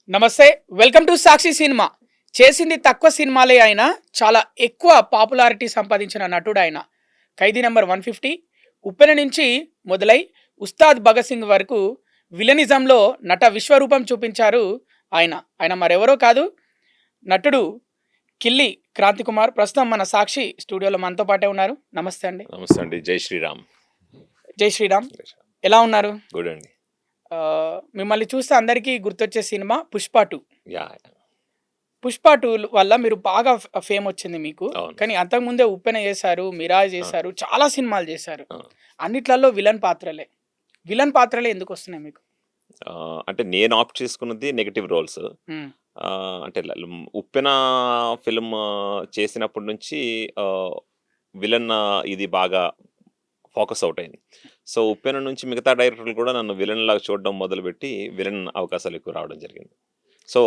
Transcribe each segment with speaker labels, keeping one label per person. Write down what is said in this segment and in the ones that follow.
Speaker 1: నమస్తే. Welcome to Sakshi cinema. చేసింది తక్కువ సినిమాలే అయినా చాలా ఎక్కువ పాపులారిటీ సంపాదించిన నటుడు ఆయన. 'ఖైదీ నంబర్ 150', 'ఉప్పెన' నుంచి మొదలై 'ఉస్తాద్ భగత్ సింగ్' వరకు విలనిజంలో నట విశ్వరూపం చూపించారు ఆయన. ఆయన మరెవరో కాదు, నటుడు కిల్లి క్రాంతి కుమార్. ప్రస్తుతం మన సాక్షి స్టూడియోలో మనతో పాటే ఉన్నారు. నమస్తే అండి.
Speaker 2: నమస్తే అండి. జై శ్రీరామ్.
Speaker 1: జై శ్రీరామ్. ఎలా ఉన్నారు?
Speaker 2: గుడ్ అండి.
Speaker 1: మిమ్మల్ని చూస్తే అందరికీ గుర్తొచ్చే సినిమా 'పుష్ప 2'.
Speaker 2: యా.
Speaker 1: 'పుష్ప 2' వల్ల మీరు బాగా ఫేమ్ వచ్చింది మీకు.
Speaker 2: అవును.
Speaker 1: కానీ అంతకుముందే 'ఉప్పెన' చేశారు, 'మిరాజ్'
Speaker 2: ఆ,
Speaker 1: చేశారు, చాలా సినిమాలు చేశారు.
Speaker 2: ఆ.
Speaker 1: అన్నిట్లలో విలన్ పాత్రలే. విలన్ పాత్రలే ఎందుకు వస్తున్నాయి మీకు?
Speaker 2: ఆ, అంటే నేను ఆప్ట్ చేసుకున్నది నెగటివ్ రోల్స్.
Speaker 1: హ్మ్.
Speaker 2: అంటే ఉప్పెన ఫిల్మ్ చేసినప్పటి నుంచి విలన్ ఇది బాగా ఫోకస్ అవుట్ అయింది. సో ఉప్పెన నుంచి మిగతా డైరెక్టర్లు కూడా నన్ను విలన్ లాగా చూడడం మొదలుపెట్టి విలన్ అవకాశాలు ఎక్కువ రావడం జరిగింది. సో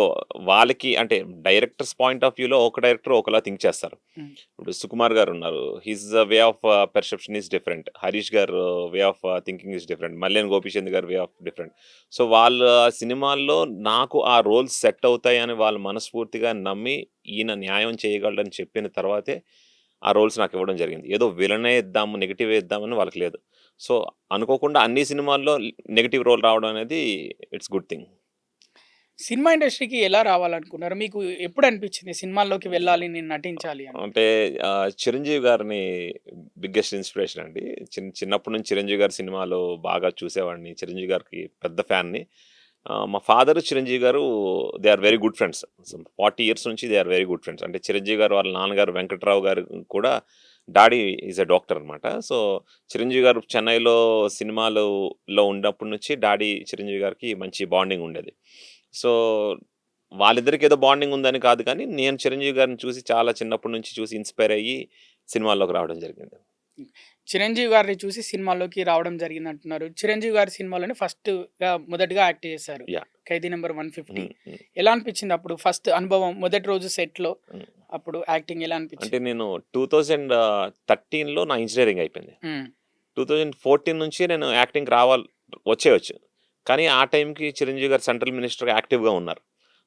Speaker 2: వాళ్ళకి అంటే డైరెక్టర్స్ పాయింట్ ఆఫ్ వ్యూలో ఒక డైరెక్టర్ ఒకలా థింక్ చేస్తారు.
Speaker 1: హ్మ్.
Speaker 2: ఇప్పుడు సుకుమార్ గారు ఉన్నారు, his way of perception is different. Harish garu way of thinking is different. మల్లేన్ Gopichand garu way of different. So వాళ్ళ సినిమాల్లో నాకు ఆ రోల్స్ సెట్ అవుతాయని వాళ్ళు మనస్ఫూర్తిగా నమ్మి ఈయన న్యాయం చేయగలడని చెప్పిన తర్వాతే ఆ రోల్స్ నాకు ఇవ్వడం జరిగింది. ఏదో విలనే ఇద్దాము, నెగిటివ్ ఇద్దామని వాళ్ళకి లేదు. సో అనుకోకుండా అన్ని సినిమాల్లో నెగిటివ్ రోల్ రావడం అనేది ఇట్స్ గుడ్ థింగ్.
Speaker 1: సినిమా ఇండస్ట్రీకి ఎలా రావాలనుకున్నారు? మీకు ఎప్పుడు అనిపించింది సినిమాల్లోకి వెళ్ళాలి, నేను నటించాలి అని?
Speaker 2: అంటే చిరంజీవి గారిని బిగ్గెస్ట్ ఇన్స్పిరేషన్ అండి. చిన్నప్పటి నుంచి చిరంజీవి గారి సినిమాలు బాగా చూసేవాడిని. చిరంజీవి గారికి పెద్ద ఫ్యాన్ని. మా father Chiranjeevi garu they are very good friends. 40 years నుంచి they are very good friends. అంటే చిరంజీవి గారు వాళ్ళ నాన్నగారు వెంకట్రావు గారు కూడా డాడీ ఈజ్ ఎ డాక్టర్ అనమాట. సో చిరంజీవి గారు చెన్నైలో సినిమాలలో ఉన్నప్పటి నుంచి డాడీ చిరంజీవి గారికి మంచి బాండింగ్ ఉండేది. సో వాళ్ళిద్దరికి ఏదో బాండింగ్ ఉందని కాదు కానీ నేను చిరంజీవి గారిని చూసి చాలా చిన్నప్పటి నుంచి చూసి ఇన్స్పైర్ అయ్యి సినిమాల్లోకి రావడం జరిగింది.
Speaker 1: చిరంజీవి గారిని చూసి సినిమాల్లోకి రావడం జరిగింది అంటున్నారు. చిరంజీవి గారి సినిమాలోనే మొదటగా యాక్ట్ చేశారు,
Speaker 2: యా.
Speaker 1: 'ఖైదీ నంబర్ 150'.
Speaker 2: ఉమ్, ఉమ్,
Speaker 1: ఎలా అనిపించింది అప్పుడు ఫస్ట్ అనుభవం, మొదటి రోజు సెట్‌లో
Speaker 2: ఉమ్.
Speaker 1: అప్పుడు యాక్టింగ్ ఎలా
Speaker 2: అంటే
Speaker 1: అనిపించింది?
Speaker 2: నేను 2013లో నా ఇంజనీరింగ్ అయిపోయింది.
Speaker 1: హ్మ్.
Speaker 2: 2014 నుంచి నేను యాక్టింగ్‌కి వచ్చేయొచ్చు. కానీ ఆ టైంకి చిరంజీవి గారు సెంట్రల్ మినిస్టర్‌గా యాక్టివ్‌గా ఉన్నారు.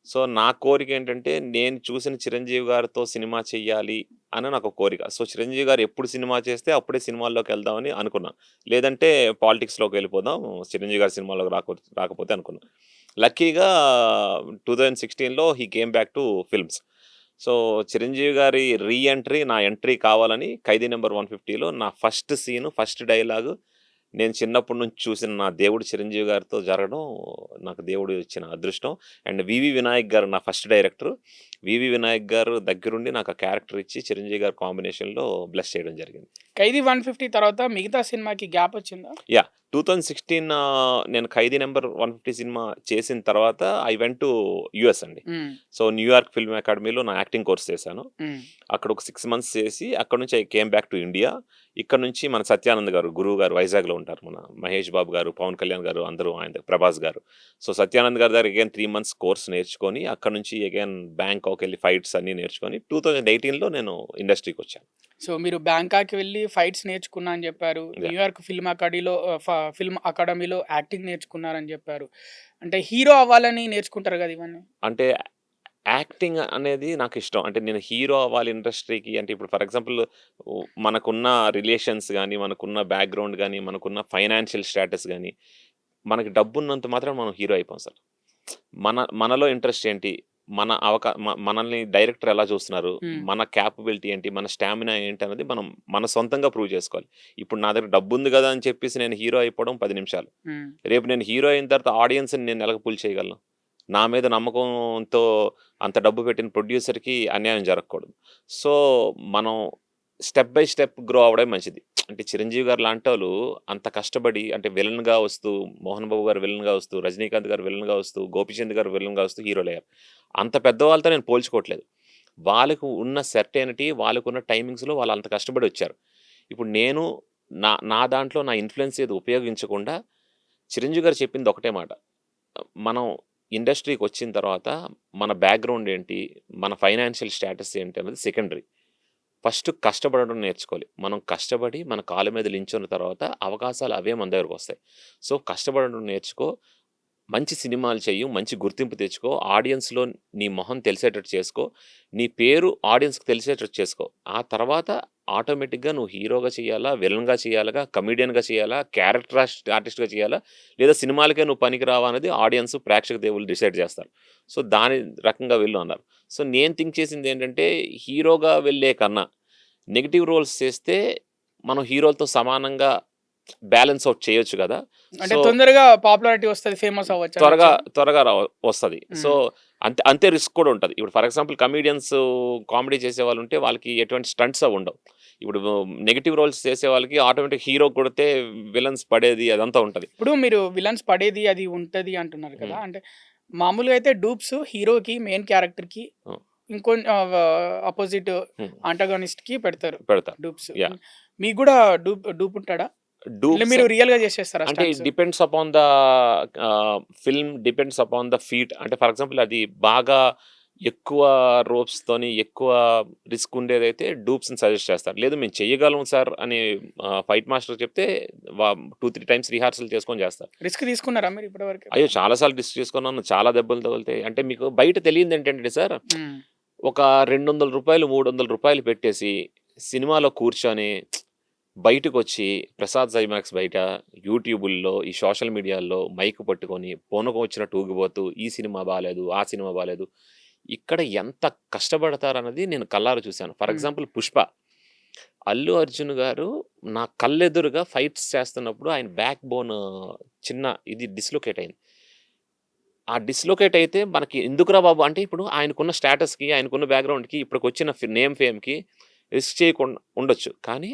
Speaker 2: సో, నా కోరిక ఏంటంటే నేను చూసిన చిరంజీవి గారితో సినిమా చెయ్యాలి అని నాకు ఒక కోరిక. సో, చిరంజీవి గారు ఎప్పుడు సినిమా చేస్తే అప్పుడే సినిమాల్లోకెళ్దామని అనుకున్నా. లేదంటే పాలిటిక్స్‌లోకి వెళ్ళిపోదాం, చిరంజీవి గారి సినిమాలోకి రాకపోతే అనుకున్నా. లక్కీగా 2016లో he came back to films. So, Chiranjeevi గారి ఎంట్రీ నా ఎంట్రీ కావాలని 'ఖైదీ నంబర్ 150లో నా ఫస్ట్ సీను, ఫస్ట్ డైలాగు నేను చిన్నప్పటి నుంచి చూసిన నా దేవుడు చిరంజీవి గారితో జరగడం నాకు దేవుడు ఇచ్చిన అదృష్టం. అండ్ వివి వినాయక్ గారు నా ఫస్ట్ డైరెక్టర్. వివి వినాయక్ గారు దగ్గరుండి నాకు ఆ క్యారెక్టర్ ఇచ్చి చిరంజీవి గారి కాంబినేషన్‌లో బ్లెస్ చేయడం జరిగింది.
Speaker 1: 'ఖైదీ 150' తర్వాత మిగతా సినిమాకి గ్యాప్ వచ్చిందా?
Speaker 2: యాహ్! 2016 నేను 'ఖైదీ నంబర్ 150' సినిమా చేసిన తర్వాత ఐ వెంట్ టు యూఎస్ అండి.
Speaker 1: హ్మ్.
Speaker 2: సో, న్యూయార్క్ ఫిల్మ్ అకాడమీలో నా యాక్టింగ్ కోర్స్ చేశాను.
Speaker 1: హ్మ్.
Speaker 2: అక్కడ ఒక 6 మంత్స్ చేసి అక్కడి నుంచి I came back to India. ఇక్కడ నుంచి మన సత్యానంద్ గారు, గురువు గారు వైజాగ్‌లో ఉంటారు. మన మహేష్ బాబు గారు, పవన్ కళ్యాణ్ గారు అందరూ ఆయన దగ్గర, ప్రభాస్ గారు. సో, సత్యానంద్ గారి దగ్గర అగైన్ 3 మంత్స్ కోర్స్ నేర్చుకొని అక్కడి నుంచి అగైన్ బ్యాంకాక్ ఎళ్లి ఫైట్స్ అన్నీ నేర్చుకొని 2018లో నేను ఇండస్ట్రీకొచ్చాను.
Speaker 1: సో, మీరు బ్యాంకాక్‌కి వెళ్లి ఫైట్స్ నేర్చుకున్నా అని చెప్పారు.
Speaker 2: యాహ్!
Speaker 1: న్యూయార్క్ ఫిల్మ్ అకాడమీలో యాక్టింగ్ నేర్చుకున్నారని చెప్పారు. అంటే హీరో అవ్వాలని నేర్చుకుంటారు కదా ఇవన్నీ.
Speaker 2: అంటే యాక్టింగ్ అనేది నాకిష్టం. అంటే నేను హీరో అవ్వాలి ఇండస్ట్రీకి అంటే ఇప్పుడు ఫర్ ఎగ్జాంపుల్ మనకున్న రిలేషన్స్ గాని, మనకున్న బ్యాక్‌గ్రౌండ్ గాని, మనకున్న ఫైనాన్షియల్ స్టేటస్ గాని, మనకి డబ్బున్నంత మాత్రాన మనం హీరో అయిపోం సార్. మనలో ఇంట్రెస్ట్ ఏంటి? మనల్ని డైరెక్టర్ ఎలా చూస్తున్నారు?
Speaker 1: హ్మ్.
Speaker 2: మన క్యాపబిలిటీ ఏంటి? మన స్టామినా ఏంటన్నది మనం మన సొంతంగా ప్రూవ్ చేసుకోవాలి. ఇప్పుడు నా దగ్గర డబ్బుంది గదా! అని చెప్పేసి నేను హీరో అయిపోవడం 10 నిమిషాలు.
Speaker 1: హ్మ్.
Speaker 2: రేపు నేను హీరో అయిన తర్వాత ఆడియన్స్‌ని నేను ఎలాగ పుల్ చేయగలను? నా మీద నమ్మకంతో అంత డబ్బు పెట్టిన ప్రొడ్యూసర్‌కి అన్యాయం జరగకూడదు. సో, మనం స్టెప్ బై స్టెప్ గ్రో అవ్వడమే మంచిది. అంటే చిరంజీవి గారు లాంటోళ్ళు అంత కష్టపడి అంటే విలన్‌గా వస్తూ, మోహన్ బాబు గారు విలన్‌గా వస్తూ, రజనీకాంత్ గారు విలన్‌గా వస్తూ, గోపీచంద్ గారు విలన్‌గా వస్తూ హీరోలయ్యారు. అంత పెద్దవాళ్ళతో నేను పోల్చుకోవట్లేదు. వాళ్ళకు ఉన్న సెర్టైనిటీ, వాళ్ళకున్న టైమింగ్స్‌లో వాళ్ళు అంత కష్టపడి వచ్చారు. ఇప్పుడు నేను నా దాంట్లో నా ఇన్‌ఫ్లూయెన్స్ ఏది ఉపయోగించకుండా చిరంజీవి గారు చెప్పింది ఒకటే మాట. మనం ఇండస్ట్రీకొచ్చిన తర్వాత మన బ్యాక్‌గ్రౌండ్ ఏంటి? మన ఫైనాన్షియల్ స్టేటస్ ఏంటి అన్నది సెకండరీ. ఫస్ట్ కష్టపడడం నేర్చుకోవాలి. మనం కష్టపడి మన కాళ్ళ మీద నించున్న తర్వాత అవకాశాలు అవే మన దగ్గరకొస్తాయి. సో, కష్టపడడం నేర్చుకో. మంచి సినిమాలు చెయ్యి, మంచి గుర్తింపు తెచ్చుకో, ఆడియన్స్‌లో నీ మొహం తెలిసేటట్టు చేసుకో, నీ పేరు ఆడియన్స్‌కి తెలిసేటట్టు చేసుకో. ఆ తర్వాత ఆటోమేటిక్‌గా నువ్వు హీరోగా చేయాలా, విలన్‌గా చేయాలా, కమెడియన్‌గా చేయాలా, క్యారెక్టర్ ఆర్టిస్ట్‌గా చేయాలా, లేదా సినిమాలకే నువ్వు పనికిరావా అనేది ఆడియన్స్, ప్రేక్షక దేవుళ్ళు డిసైడ్ చేస్తారు. సో, దాని రకంగా వెళ్ళు అన్నారు. సో, నేను థింక్ చేసిందేంటంటే, హీరోగా వెళ్ళే కన్నా నెగెటివ్ రోల్స్ చేస్తే మనం హీరోలతో సమానంగా బ్యాలెన్స్ ఔట్ చేయొచ్చు గదా!
Speaker 1: అంటే
Speaker 2: సో
Speaker 1: తొందరగా పాపులారిటీ వస్తది, ఫేమస్ అవ్వచ్చు
Speaker 2: త్వరగా
Speaker 1: అనొచ్చా?
Speaker 2: త్వరగా వస్తది. సో,
Speaker 1: హ్మ్.
Speaker 2: అంతే రిస్క్ కూడా ఉంటది. ఇప్పుడు ఫర్ ఎగ్జాంపుల్ కమెడియన్స్ కామెడీ చేసేవాళ్ళుంటే వాళ్ళకి ఎటువంటి స్టంట్స్ అవి ఉండవు. ఇప్పుడు నెగెటివ్ రోల్స్ చేసే వాళ్ళకి ఆటోమేటిక్ హీరో కొడితే విలన్స్ పడేది అదంతా ఉంటది.
Speaker 1: ఇప్పుడు మీరు విలన్స్ పడేది అది ఉంటది అంటున్నారు కదా!
Speaker 2: హ్మ్.
Speaker 1: అంటే మామూలుగా అయితే డూప్స్ హీరోకి, మెయిన్ క్యారెక్టర్‌కి
Speaker 2: హ్మ్.
Speaker 1: అపోజిట్
Speaker 2: హ్మ్.
Speaker 1: ఆంటాగోనిస్ట్‌కి పెడతారు
Speaker 2: పెడతారు.
Speaker 1: డూప్స్.
Speaker 2: యాహ్!
Speaker 1: మీకు గూడా డూప్ ఉంటాడా? ఇలా
Speaker 2: డూప్స్
Speaker 1: మీరు రియల్‌గా చేసేస్తారా
Speaker 2: అంటే it
Speaker 1: stunts?
Speaker 2: Depends upon the film, depends upon the feat. అంటే ఫర్ ఎగ్జాంపుల్ అది బాగా ఎక్కువ రోప్స్‌తోని ఎక్కువ రిస్క్ ఉండేదైతే డూప్స్‌ని సజెస్ట్ చేస్తారు. లేదు మేము చెయ్యగలం సార్ అని ఫైట్ మాస్టర్ చెప్తే 2, 3 టైమ్స్ రిహార్సల్ చేసుకొని చేస్తారు.
Speaker 1: రిస్క్ తీసుకున్నారా మీరు ఇప్పటి వరకు
Speaker 2: అయ్యో!
Speaker 1: ఎప్పుడైనా?
Speaker 2: చాలా సార్లు రిస్క్ తీసుకున్నాను. చాలా దెబ్బలు తగులుతాయి. అంటే మీకు బయట తెలియనిదేంటంటే సార్,
Speaker 1: హ్మ్.
Speaker 2: ఒక రూ. 200, రూ. 300 పెట్టేసి సినిమాలో కూర్చొని బయటకొచ్చి ప్రసాద్ ఐమాక్స్ బయట యూట్యూబుల్లో, ఈ సోషల్ మీడియాల్లో మైక్ పట్టుకొని పూనకం వచ్చినట్టు ఊగిపోతూ ఈ సినిమా బాలేదు, ఆ సినిమా బాలేదు. ఇక్కడ ఎంత కష్టపడతారన్నది నేను కళ్ళారా చూశాను. ఫర్
Speaker 1: హ్మ్.
Speaker 2: ఎగ్జాంపుల్ 'పుష్ప'. అల్లు అర్జున్ గారు నా కళ్ళెదురుగా ఫైట్స్ చేస్తున్నప్పుడు ఆయన బ్యాక్ బోన్ చిన్న ఇది డిస్‌లొకేట్ అయింది. ఆ డిస్‌లొకేట్ అయితే మనకి ఎందుకురా బాబు! అంటే ఇప్పుడు ఆయనకున్న స్టేటస్‌కి, ఆయనకున్న బ్యాక్‌గ్రౌండ్‌కి, ఇప్పటికొచ్చిన నేమ్ ఫేమ్‌కి రిస్క్ చేయకుండా ఉండొచ్చు. కానీ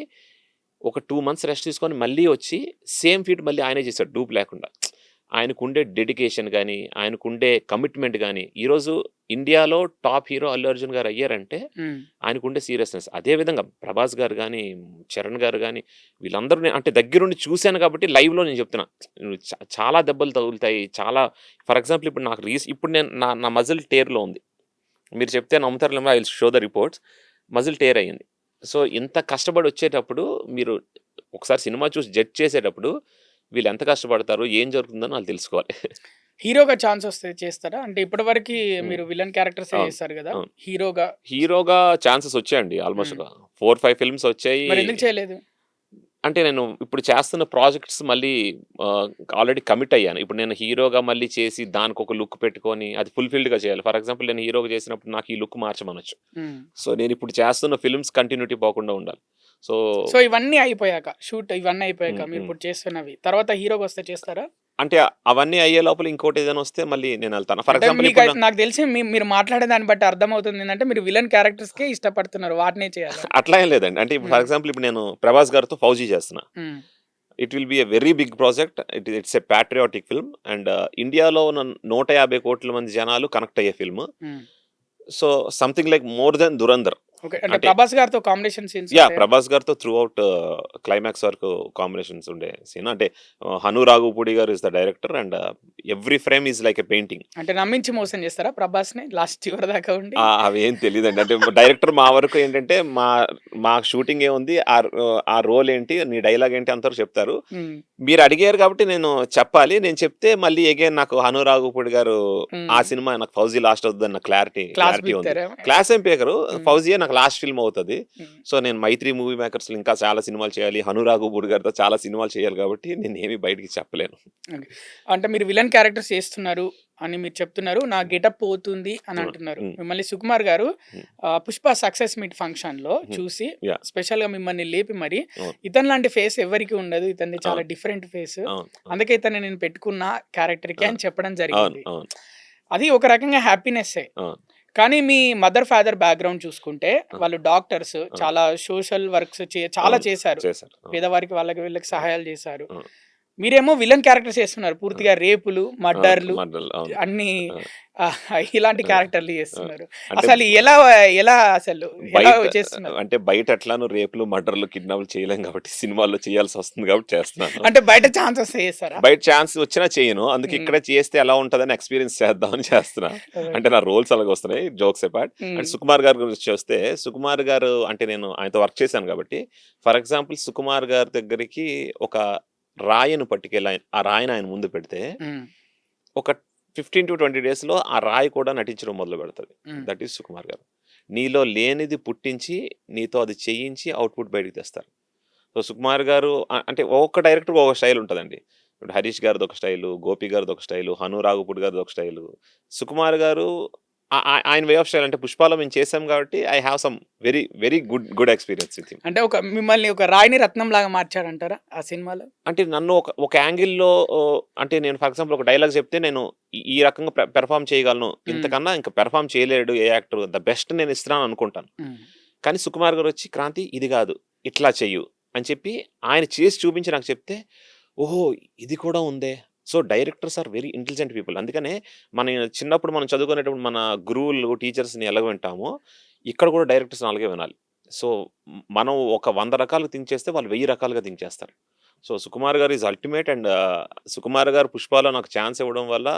Speaker 2: ఒక 2 మంత్స్ రెస్ట్ తీసుకొని మళ్ళీ వచ్చి సేమ్ ఫీట్ మళ్ళీ ఆయనే చేసాడు డూప్ లేకుండా. ఆయనకుండే డెడికేషన్ గాని, ఆయనకుండే కమిట్మెంట్ గాని, ఈరోజు ఇండియాలో టాప్ హీరో అల్లు అర్జున్ గారు అయ్యారంటే
Speaker 1: హ్మ్.
Speaker 2: ఆయనకుండే సీరియస్‌నెస్. అదే విధంగా 'ప్రభాస్' గారు గాని, 'చరణ్' గారు గాని వీళ్ళందరూ అంటే దగ్గరుండి చూసాను కాబట్టి లైవ్‌లో నేను చెప్తున్నా. చాలా దెబ్బలు తగులుతాయి. చాలా ఫర్ ఎగ్జాంపుల్ ఇప్పుడు నాకు ఇప్పుడు నేను నా నా మజిల్ టేర్‌లో ఉంది. మీరు చెప్తే నమ్ముతారో లేదో I will show the reports. Muscle tear అయింది. సో, ఇంత కష్టపడి వచ్చేటప్పుడు మీరు ఒకసారి సినిమా చూసి జడ్జ్ చేసేటప్పుడు వీళ్ళు ఎంత కష్టపడతారు? ఏం జరుగుతుందని ఆళ్ళు తెలుసుకోవాలి.
Speaker 1: హీరోగా ఛాన్స్ వస్తే చేస్తారా? అంటే ఇప్పటివరకి
Speaker 2: హ్మ్.
Speaker 1: మీరు విలన్ క్యారెక్టర్సే
Speaker 2: అవును.
Speaker 1: చేశారు గదా!
Speaker 2: అవును.
Speaker 1: హీరోగా.
Speaker 2: హీరోగా ఛాన్సెస్ వచ్చాయండి. ఆల్‌మోస్ట్
Speaker 1: హ్మ్.
Speaker 2: ఒక 4, 5 ఫిల్మ్స్ వచ్చాయి.
Speaker 1: మరెందుకు చేయలేదు?
Speaker 2: అంటే నేను ఇప్పుడు చేస్తున్న ప్రాజెక్ట్స్ మళ్ళీ ఆహ్, ఆల్రెడీ కమిట్ అయ్యాను. ఇప్పుడు నేను హీరోగా మళ్ళీ చేసి దానికొక లుక్ పెట్టుకొని అది ఫుల్‌ఫిల్డ్‌గా చేయాలి. ఫర్ ఎగ్జాంపుల్ నేను హీరోగా చేసినప్పుడు నాకు ఈ లుక్ మార్చమనొచ్చు.
Speaker 1: హ్మ్.
Speaker 2: సో, నేనిప్పుడు చేస్తున్న ఫిల్మ్స్ కంటిన్యూటీ పోకుండా ఉండాలి. సో
Speaker 1: సో, ఇవన్నీ అయిపోయాక, షూట్ ఇవన్నీ అయిపోయాక
Speaker 2: హ్మ్. హ్మ్.
Speaker 1: మీరిప్పుడు చేస్తున్నవి. తర్వాత హీరోగొస్తే చేస్తారా?
Speaker 2: అంటే అవన్నీ అయ్యే లోపల ఇంకోటేదైనా వస్తే మళ్ళీ నేనెళ్తాను. ఫర్
Speaker 1: అంటే
Speaker 2: ఎగ్జాంపుల్ ఇప్పుడు
Speaker 1: నాకు తెలిసి మీరు మాట్లాడే దాన్ని బట్టి అర్థమవుతుందేంటంటే మీరు విలన్ క్యారెక్టర్స్‌కే ఇష్టపడుతున్నారు. వాటినే చేయాలని.
Speaker 2: అట్లా ఏం లేదండి. అంటే ఇప్పుడు ఫర్
Speaker 1: హ్మ్.
Speaker 2: ఎగ్జాంపుల్ ఇప్పుడు నేను 'ప్రభాస్' గారితో 'ఫౌజీ' చేస్తున్నా.
Speaker 1: Hmm.
Speaker 2: It will be a very big project. It's a patriotic film and ఇండియాలో ఉన్న 150,00,00,000 మంది జనాలు కనెక్ట్ అయ్యే film.
Speaker 1: Hmm.
Speaker 2: So, something like more than 'Dhurandhar'.
Speaker 1: Okay. అంటే
Speaker 2: అంటే
Speaker 1: 'ప్రభాస్' గారితో కాంబినేషన్ సీన్స్
Speaker 2: యాహ్!
Speaker 1: ఉంటాయా?
Speaker 2: 'ప్రభాస్' గారితో త్రూ ఔట్ క్లైమాక్స్ వరకు కాంబినేషన్స్ ఉండే సీన్. అంటే 'హను రాఘవపూడి' గారు is the director and every frame is like a painting.
Speaker 1: అంటే నమ్మించి మోసం చేస్తారా 'ప్రభాస్‌ని' లాస్ట్ చివరి దాకా ఉండి?
Speaker 2: అవేం తెలీదండి. అంటే డైరెక్టర్ మా వరకు ఏంటంటే, మా షూటింగ్ ఏముంది, ఆ రోల్ ఏంటి, నీ డైలాగ్ ఏంటి అంతవరకు చెప్తారు.
Speaker 1: హ్మ్.
Speaker 2: మీరు అడిగారు కాబట్టి నేను చెప్పాలి. నేను చెప్తే మళ్ళీ అగైన్ నాకు 'హను రాఘవపూడి' గారు ఆ
Speaker 1: హ్మ్.
Speaker 2: సినిమా నాకు 'ఫౌజీ' లాస్ట్ అవుతదన్న
Speaker 1: క్లాస్
Speaker 2: క్లారిటీ ఉంది.
Speaker 1: పీకుతారేమో.
Speaker 2: క్లాస్ ఏం పీకరు.
Speaker 1: హ్మ్.
Speaker 2: 'ఫౌజీయే' నాకు లాస్ట్ ఫిల్మ్ అవుతది.
Speaker 1: హ్మ్.
Speaker 2: సో, నేను 'మైత్రి మూవీ మేకర్స్‌లో' ఇంకా చాలా సినిమాలు చేయాలి. 'హను రాఘవపూడి' గారితో చాలా సినిమాలు చేయాలి కాబట్టి నేనేమి బయటికి చెప్పలేను.
Speaker 1: ఓకే. అంటే మీరు విలన్ క్యారెక్టర్స్ చేస్తున్నారు అని మీరు చెప్తున్నారు. నా
Speaker 2: హ్మ్.
Speaker 1: గెటప్ పోతుంది అని
Speaker 2: హ్మ్.
Speaker 1: అంటున్నారు.
Speaker 2: హ్మ్.
Speaker 1: మిమ్మల్ని సుకుమార్ గారు
Speaker 2: హ్మ్.
Speaker 1: 'పుష్ప' సక్సెస్ మీట్ ఫంక్షన్‌లో
Speaker 2: హ్మ్.
Speaker 1: చూసి
Speaker 2: యాహ్!
Speaker 1: స్పెషల్‌గా మిమ్మల్ని లేపి మరి
Speaker 2: అవును.
Speaker 1: ఇతని లాంటి ఫేస్ ఎవరికీ ఉండదు. ఇతనిది చాలా
Speaker 2: అవును.
Speaker 1: Different face.
Speaker 2: అవును. అవును.
Speaker 1: అందుకే ఇతన్ని నేను పెట్టుకున్న క్యారెక్టర్‌కి
Speaker 2: అవును.
Speaker 1: అని చెప్పడం
Speaker 2: అవును.
Speaker 1: జరిగింది.
Speaker 2: అవును.
Speaker 1: అది ఒక రకంగా హ్యాపీనెస్సే.
Speaker 2: అవును.
Speaker 1: కానీ మీ మదర్, ఫాదర్ బ్యాక్‌గ్రౌండ్ చూసుకుంటే
Speaker 2: ఆ!
Speaker 1: వాళ్ళు డాక్టర్స్,
Speaker 2: ఆ!
Speaker 1: చాలా సోషల్ వర్క్స్ చాలా
Speaker 2: అవును.
Speaker 1: చేశారు.
Speaker 2: చేశారు. అవును.
Speaker 1: పేదవారికి వాళ్ళకి వీళ్ళకి
Speaker 2: అవును.
Speaker 1: సహాయాలు చేశారు.
Speaker 2: అవును.
Speaker 1: మీరేమో విలన్ క్యారెక్టర్స్ చేస్తున్నారు.
Speaker 2: ఆ!
Speaker 1: పూర్తిగా రేపులు,
Speaker 2: అవును.
Speaker 1: మర్డర్‌లు
Speaker 2: మండల్ అవును.
Speaker 1: అన్నీ
Speaker 2: ఆ!
Speaker 1: ఆహ్, ఇలాంటి
Speaker 2: ఆ!
Speaker 1: క్యారెక్టర్‌లు
Speaker 2: ఆ!
Speaker 1: చేస్తున్నారు.
Speaker 2: అంటే
Speaker 1: అసలు ఎలా ఎలా అసలు ఎలా
Speaker 2: బయట
Speaker 1: చేస్తున్నారు?
Speaker 2: అంటే బయట ఎట్లానో రేపులు, మర్డర్‌లు, కిడ్నాప్‌లు చేయలేం కాబట్టి సినిమాల్లో చేయాల్సొస్తుంది కాబట్టి చేస్తున్నాను.
Speaker 1: అంటే బయట ఛాన్స్ వస్తే చేస్తారా?
Speaker 2: బయట ఛాన్స్ వచ్చినా చేయను. అందుకే
Speaker 1: హ్మ్.
Speaker 2: ఇక్కడే చేస్తే ఎలా ఉంటదని ఎక్స్‌పీరియన్స్ చేద్దామని చేస్తున్నా. అంటే
Speaker 1: ఓకే.
Speaker 2: నా రోల్స్ అలాగొస్తున్నాయి. Jokes apart.
Speaker 1: Hmm.
Speaker 2: And Sukumar గారి గురించి చూస్తే, సుకుమార్ గారు అంటే నేను ఆయనతో వర్క్ చేశాను కాబట్టి, ఫర్ ఎగ్జాంపుల్ సుకుమార్ గారి దగ్గరికి ఒక రాయిని పట్టుకెళ్ళి ఆ రాయిని ఆయన ముందు పెడితే
Speaker 1: హ్మ్.
Speaker 2: ఒక 15-20 డేస్‌లో ఆ రాయి కూడా నటించడం మొదలుపెడతది.
Speaker 1: హ్మ్.
Speaker 2: దట్ ఈస్ సుకుమార్ గారు. నీలో లేనిది పుట్టించి, నీతో అది చేయించి అవుట్‌పుట్ బయటికి తెస్తారు. సో, సుకుమార్ గారు అంటే ఒక్కొక్క డైరెక్టర్‌కి ఒక్కొక్క స్టైల్ ఉంటదండి. ఇప్పుడు 'హరీష్' గారిదొక స్టైలు, 'గోపి' గారిదొక స్టైలు, 'హను రాఘపూడి' గారిదొక స్టైలు. సుకుమార్ గారు ఆయన వే ఆఫ్ స్టైల్ అంటే 'పుష్పలో' మేము చేసాం కాబట్టి I have some very, very good experience with him.
Speaker 1: అంటే మిమ్మల్ని ఒక రాయిని రత్నంలాగా మార్చాడంటారా ఆ సినిమాలో?
Speaker 2: అంటే నన్ను ఒక యాంగిల్‌లో అంటే నేను ఫర్ ఎగ్జాంపుల్ ఒక డైలాగ్ చెప్తే నేను ఈ రకంగా పెర్ఫార్మ్ చేయగలను.
Speaker 1: హ్మ్.
Speaker 2: ఇంతకన్నా ఇంక పెర్ఫార్మ్ చేయలేడు ఏ యాక్టర్. ద బెస్ట్ నేను ఇస్తున్నాను అనుకుంటాను.
Speaker 1: హ్మ్.
Speaker 2: కానీ సుకుమార్ గారొచ్చి, "క్రాంతి ఇది గాదు. ఇట్లా చెయ్యు" అని చెప్పి ఆయన చేసి చూపించి నాకు చెప్తే, ఓహో! ఇది కూడా ఉందే. So, directors are very intelligent people. అందుకనే మన చిన్నప్పుడు మనం చదువుకునేటప్పుడు మన గురువులు, టీచర్స్‌ని ఎలాగ వింటామో, ఇక్కడ కూడా డైరెక్టర్స్‌ని అలాగే వినాలి. సో, మనం ఒక 100 రకాలుగా థింక్ చేస్తే వాళ్ళు 1000 రకాలుగా థింక్ చేస్తారు. సో, సుకుమార్ గారు ఈజ్ అల్టిమేట్ అండ్ సుకుమార్ గారు 'పుష్పలో' నాకు ఛాన్స్ ఇవ్వడం వల్ల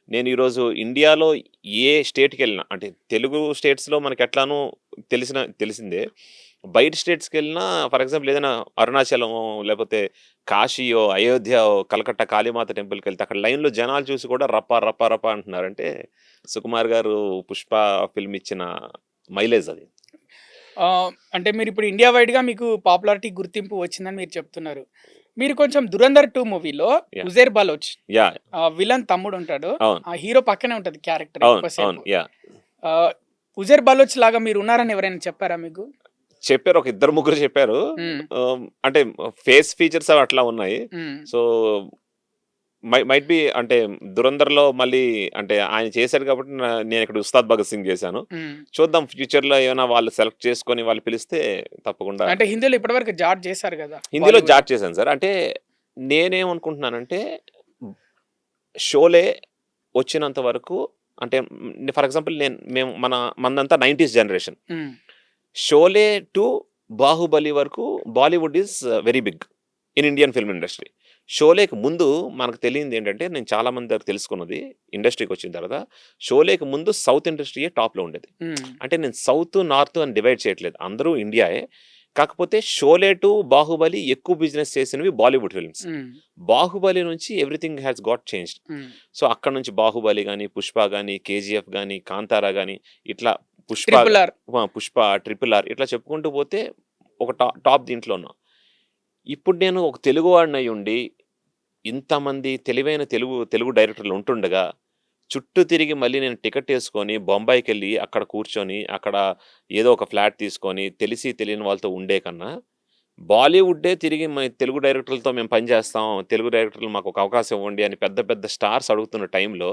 Speaker 2: నేను ఈరోజు ఇండియాలో ఏ స్టేట్‌కెళ్ళినా అంటే తెలుగు స్టేట్స్‌లో మనకెట్లానో తెలిసిందే. బయట స్టేట్స్‌కెళ్ళినా ఫర్ ఎగ్జాంపుల్ ఏదైనా అరుణాచలమో, లేపోతే కాశీయో, అయోధ్యయో, కలకత్తా కాళీమాత టెంపుల్‌కెళ్తే అక్కడ లైన్‌లో జనాలు చూసి కూడా రప్ప, రప్ప, రప్ప అంటున్నారంటే సుకుమార్ గారు 'పుష్ప' ఫిల్మ్ ఇచ్చిన మైలేజ్ అది.
Speaker 1: అంటే మీరిప్పుడు ఇండియా వైడ్‌గా మీకు పాపులారిటీ గుర్తింపు వచ్చిందని మీరు చెప్తున్నారు. మీరు కొంచెం 'దురంధర్ 2' మూవీలో
Speaker 2: yeah!
Speaker 1: Uzair Baloch
Speaker 2: yeah!
Speaker 1: Villain తమ్ముడుంటాడు.
Speaker 2: అవును.
Speaker 1: ఆ హీరో పక్కనే ఉంటది క్యారెక్టర్
Speaker 2: అవును.
Speaker 1: ఎక్కువ సేపు.
Speaker 2: అవును. యాహ్!
Speaker 1: ఆహ్, ఉజైర్ బలోచ్ లాగా మీరున్నారని ఎవరైనా చెప్పారా మీకు?
Speaker 2: చెప్పారు. ఒక ఇద్దరు, ముగ్గురు చెప్పారు.
Speaker 1: హ్మ్.
Speaker 2: అంటే ఫేస్ ఫీచర్స్ అవి అట్లా ఉన్నాయి.
Speaker 1: హ్మ్.
Speaker 2: సో, మైట్ బి అంటే 'దురంధర్‌లో' మళ్ళీ అంటే ఆయన చేశారు కాబట్టి నేనిక్కడ 'ఉస్తాద్ భగత్ సింగ్' చేశాను.
Speaker 1: హ్మ్.
Speaker 2: చూద్దాం ఫ్యూచర్‌లో ఏమైనా వాళ్ళు సెలెక్ట్ చేసుకొని వాళ్ళు పిలిస్తే తప్పకుండా
Speaker 1: అంటే హిందీలో ఇప్పటివరకు జాట్ చేశారు గదా!
Speaker 2: హిందీలో
Speaker 1: బాలీవుడ్‌లో.
Speaker 2: జాట్ చేశాను సార్. అంటే నేనేమనుకుంటున్నానంటే షోలే వచ్చినంత వరకు అంటే ఫర్ ఎగ్జాంపుల్ మనదంతా 90స్ generation.
Speaker 1: Hmm.
Speaker 2: Sholay to 'Baahubali' వరకు Bollywood is very big in Indian film industry. షోలేకి ముందు మనకు తెలియందేంటంటే, నేను చాలా మంది దగ్గర తెలుసుకున్నది ఇండస్ట్రీకొచ్చిన తర్వాత, షోలేకి ముందు సౌత్ ఇండస్ట్రీయే టాప్‌లో ఉండేది.
Speaker 1: హ్మ్.
Speaker 2: అంటే నేను సౌత్, నార్త్ అని డివైడ్ చేయట్లేదు. అందరూ ఇండియాయే. కాకపోతే షోలే టు 'బాహుబలి' ఎక్కువ బిజినెస్ చేసినవి బాలీవుడ్ ఫిల్మ్స్.
Speaker 1: హ్మ్.
Speaker 2: 'బాహుబలి' నుంచి ఎవ్రీథింగ్ హాస్ గాట్ చేంజ్డ్.
Speaker 1: హ్మ్.
Speaker 2: సో, అక్కడి నుంచి 'బాహుబలి' గాని, 'పుష్ప' గాని, 'కేజీఎఫ్' గాని, 'కాంతార' గాని ఇట్లా
Speaker 1: 'triple R'
Speaker 2: 'Pushpa', 'triple R' ఇట్లా చెప్పుకుంటూ పోతే ఒక టాప్ దీంట్లో ఉన్నాం. ఇప్పుడు నేను ఒక తెలుగువాడినయ్యుండి, ఇంతమంది తెలివైన తెలుగు డైరెక్టర్లు ఉంటుండగా, చుట్టూ తిరిగి మళ్ళీ నేను టికెటేసుకొని బొంబాయికెళ్ళి, అక్కడ కూర్చొని, అక్కడ ఏదో ఒక ఫ్లాట్ తీసుకొని, తెలిసి తెలియని వాళ్ళతో ఉండే కన్నా, బాలీవుడ్డే తిరిగి తెలుగు డైరెక్టర్లతో మేము పని చేస్తాం. తెలుగు డైరెక్టర్లు మాకు ఒక అవకాశం ఇవ్వండి అని పెద్ద పెద్ద స్టార్స్ అడుగుతున్న టైంలో,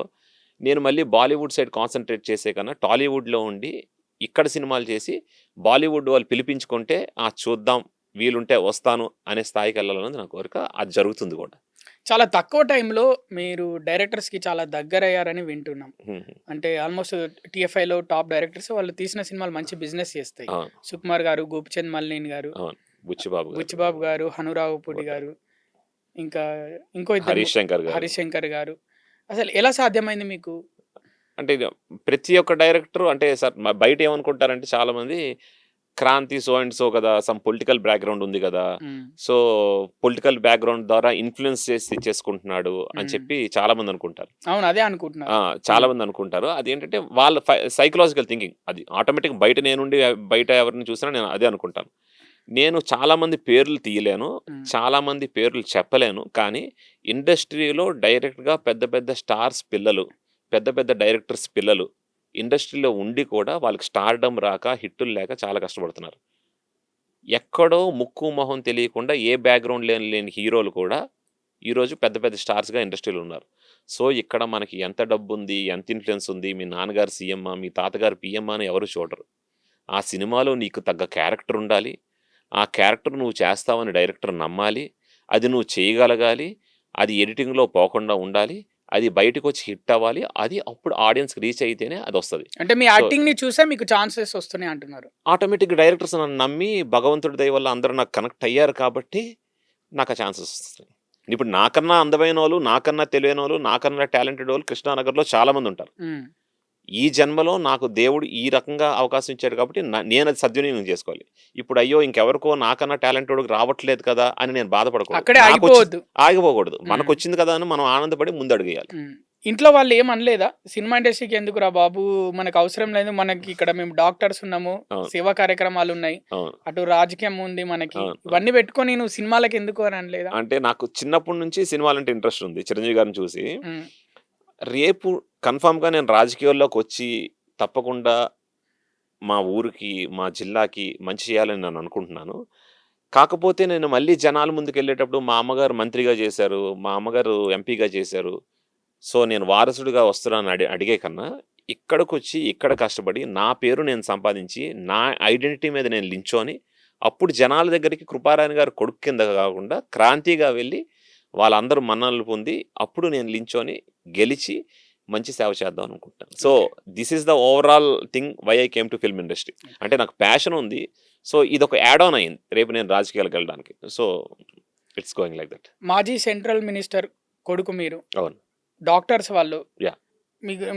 Speaker 2: నేను మళ్ళీ బాలీవుడ్ సైడ్ కాన్సంట్రేట్ చేసే కన్నా, టాలీవుడ్‌లో ఉండి, ఇక్కడ సినిమాలు చేసి, బాలీవుడ్ వాళ్ళు పిలిపించుకుంటే, చూద్దాం వీలుంటే వస్తాను అనే స్థాయికెళ్ళాలన్నది నా కోరిక. అది జరుగుతుంది కూడా.
Speaker 1: చాలా తక్కువ టైంలో మీరు డైరెక్టర్స్‌కి చాలా దగ్గరయ్యారని వింటున్నాం.
Speaker 2: హుహు.
Speaker 1: అంటే ఆల్‌మోస్ట్ టీఎఫ్ఐలో టాప్ డైరెక్టర్స్ వాళ్ళు తీసిన సినిమాలు మంచి బిజినెస్ చేస్తాయి.
Speaker 2: అవును.
Speaker 1: సుకుమార్ గారు, గోపిచంద్ మల్లేని గారు,
Speaker 2: అవును. బుచ్చిబాబు గారు.
Speaker 1: బుచ్చిబాబు గారు, హనురావుపూడి గారు, ఇంకా ఇంకో ఇద్దరు
Speaker 2: హరీష్ శంకర్ గారు.
Speaker 1: హరిశంకర్ గారు. అసలు ఎలా సాధ్యమైంది మీకు?
Speaker 2: అంటే ఇగ ప్రతి ఒక్క డైరెక్టరు అంటే సార్ బయట ఏమనుకుంటారంటే చాలామంది క్రాంతి సో అండ్ సో కదా! సమ్ పొలిటికల్ బ్యాక్‌గ్రౌండ్ ఉంది గదా!
Speaker 1: హ్మ్.
Speaker 2: సో, పొలిటికల్ బ్యాక్‌గ్రౌండ్ ద్వారా ఇన్‌ఫ్లూయెన్స్ చేసి చేసుకుంటున్నాడు అని
Speaker 1: హ్మ్.
Speaker 2: చెప్పి చాలామంది అనుకుంటారు.
Speaker 1: అవును. అదే అనుకుంటున్నారు.
Speaker 2: చాలా
Speaker 1: హ్మ్.
Speaker 2: మంది అనుకుంటారు. అదేంటంటే వాళ్ళ సైకలాజికల్ థింకింగ్. అది ఆటోమేటిక్‌గా బయట నేనుండి బయట ఎవరిని చూసినా నేను అదే అనుకుంటాను. నేను చాలామంది పేర్లు తీయలేను.
Speaker 1: హ్మ్.
Speaker 2: చాలామంది పేర్లు చెప్పలేను. కానీ ఇండస్ట్రీలో డైరెక్ట్‌గా పెద్ద పెద్ద స్టార్స్ పిల్లలు, పెద్ద పెద్ద డైరెక్టర్స్ పిల్లలు ఇండస్ట్రీలో ఉండి కూడా వాళ్ళకి స్టార్‌డమ్ రాక, హిట్టులు లేక చాలా కష్టపడుతున్నారు. ఎక్కడో ముక్కు, మొహం తెలియకుండా ఏ బ్యాక్‌గ్రౌండ్ లేని హీరోలు కూడా ఈరోజు పెద్ద పెద్ద స్టార్స్‌గా ఇండస్ట్రీలో ఉన్నారు. సో, ఇక్కడ మనకి ఎంత డబ్బుంది, ఎంత ఇన్‌ఫ్లూయెన్స్ ఉంది, మీ నాన్నగారు సీఎమ్మా, మీ తాతగారు పీఎమ్మా అని ఎవరు చూడరు. ఆ సినిమాలో నీకు తగ్గ క్యారెక్టర్ ఉండాలి. ఆ క్యారెక్టర్ నువ్వు చేస్తావని డైరెక్టర్ నమ్మాలి. అది నువ్వు చేయగలగాలి. అది ఎడిటింగ్‌లో పోకుండా ఉండాలి. అది బయటకొచ్చి హిట్ అవ్వాలి. అది అప్పుడు ఆడియన్స్‌కి రీచ్ అయితేనే అదొస్తది.
Speaker 1: అంటే మీ
Speaker 2: సో,
Speaker 1: యాక్టింగ్‌ని చూసే మీకు ఛాన్సెస్ వస్తున్నాయి అంటున్నారు.
Speaker 2: ఆటోమేటిక్‌గా డైరెక్టర్స్ నన్ను నమ్మి భగవంతుడి దయ వల్ల అందరూ నాకు కనెక్ట్ అయ్యారు కాబట్టి నాకు ఆ ఛాన్సెస్ వస్తున్నాయి. ఇప్పుడు నాకన్నా అందమైనోళ్ళు, నాకన్నా తెలివైనోళ్ళు, నాకన్నా టాలెంటెడోళ్ళు కృష్ణానగర్‌లో చాలామందుంటారు.
Speaker 1: హ్మ్.
Speaker 2: ఈ జన్మలో నాకు దేవుడు ఈ రకంగా అవకాశం ఇచ్చాడు కాబట్టి నేనది సద్వినియోగం చేసుకోవాలి. ఇప్పుడు అయ్యో! ఇంకెవరికో నాకన్నా టాలెంటోడికి రావట్లేదు కదా! అని నేను బాధపడకూడదు.
Speaker 1: అక్కడే ఆగిపోవద్దు.
Speaker 2: ఆగిపోకూడదు.
Speaker 1: హ్మ్.
Speaker 2: మనకొచ్చింది కదా! అని మనం ఆనందపడి ముందడుగేయాలి.
Speaker 1: హ్మ్. ఇంట్లో వాళ్ళు ఏం అనలేదా? సినిమా ఇండస్ట్రీకి ఎందుకురా బాబు, మనకు అవసరం లేదు. మనకి ఇక్కడ మేము డాక్టర్స్ ఉన్నాము.
Speaker 2: అవును.
Speaker 1: సేవా కార్యక్రమాలున్నాయి.
Speaker 2: అవును.
Speaker 1: అటు రాజకీయం ఉంది మనకి.
Speaker 2: అవును. అవును.
Speaker 1: ఇవన్నీ పెట్టుకొని నువ్వు సినిమాలకి ఎందుకు అని అనలేదా?
Speaker 2: అంటే నాకు చిన్నప్పటి నుంచి సినిమాలంటే ఇంట్రెస్ట్ ఉంది. చిరంజీవి గారిని చూసి.
Speaker 1: హ్మ్.
Speaker 2: రేపు కన్ఫర్మ్‌గా నేను రాజకీయాల్లోకొచ్చి తప్పకుండా మా ఊరికి, మా జిల్లాకి మంచి చేయాలని నేను అనుకుంటున్నాను. కాకపోతే నేను మళ్ళీ జనాల ముందుకెళ్ళేటప్పుడు మా అమ్మగారు మంత్రిగా చేశారు. మా అమ్మగారు ఎంపీగా చేశారు. సో, నేను వారసుడిగా వస్తున్నాను అడిగే కన్నా, ఇక్కడికొచ్చి ఇక్కడ కష్టపడి నా పేరు నేను సంపాదించి, నా ఐడెంటిటీ మీద నేను నించొని, అప్పుడు జనాల దగ్గరికి కృపారాణి గారి కొడుకు కింద కాకుండా క్రాంతిగా వెళ్ళి, వాళ్ళందరూ మన్ననలు పొంది, అప్పుడు నేను నించొని, గెలిచి, మంచి సేవ చేద్దాం అనుకుంటాను. So,
Speaker 1: okay.
Speaker 2: This is the overall thing why I came to film industry. అంటే నాకు ప్యాషన్ ఉంది. సో, ఇదొక యాడ్ ఆన్ అయింది. రేపు నేను రాజకీయాలకెళ్ళడానికి. So, it's going like that.
Speaker 1: మాజీ సెంట్రల్ మినిస్టర్ కొడుకు మీరు.
Speaker 2: అవును.
Speaker 1: డాక్టర్స్ వాళ్ళు.
Speaker 2: యాహ్!